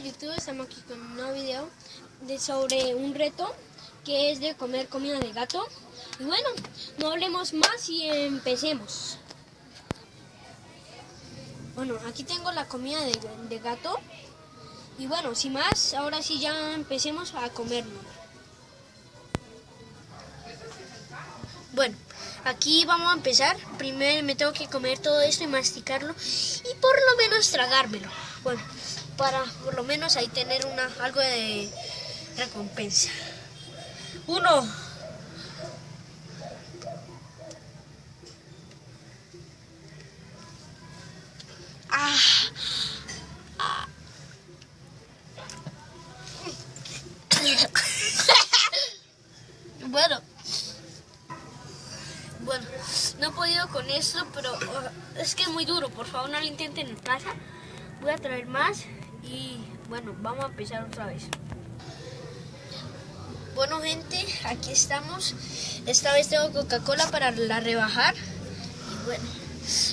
YouTube, estamos aquí con un nuevo video sobre un reto que es de comer comida de gato. Y bueno, no hablemos más y empecemos. Bueno, aquí tengo la comida de gato. Y bueno, sin más, ahora sí ya empecemos a comerlo. Bueno, aquí vamos a empezar. Primero me tengo que comer todo esto y masticarlo y por lo menos tragármelo. Bueno, para por lo menos ahí tener algo de recompensa. 1. Bueno, no he podido con esto, pero es que es muy duro. Por favor, no lo intenten en casa. Voy a traer más y bueno, vamos a empezar otra vez. Bueno, gente, aquí estamos. Esta vez tengo Coca-Cola para la rebajar. Y bueno,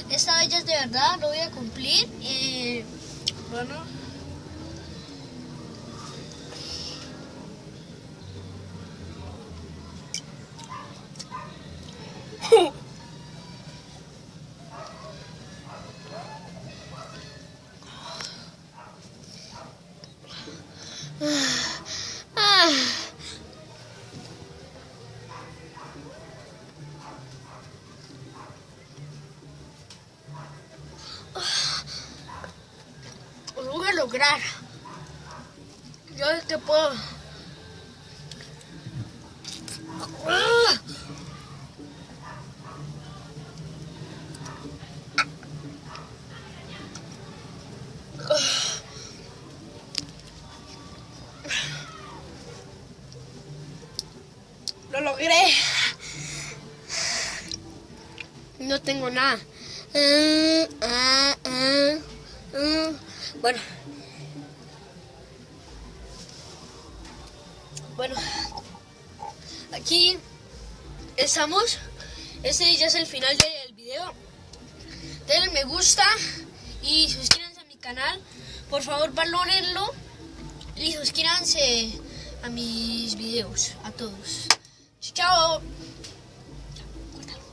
esta vez ya es de verdad, lo voy a cumplir. Bueno. Lo voy a lograr. Yo es que puedo. Lo logré. No tengo nada. Bueno, aquí estamos. Este ya es el final del video. Denle me gusta y suscríbanse a mi canal. Por favor, valórenlo y suscríbanse a mis videos. A todos. Chao.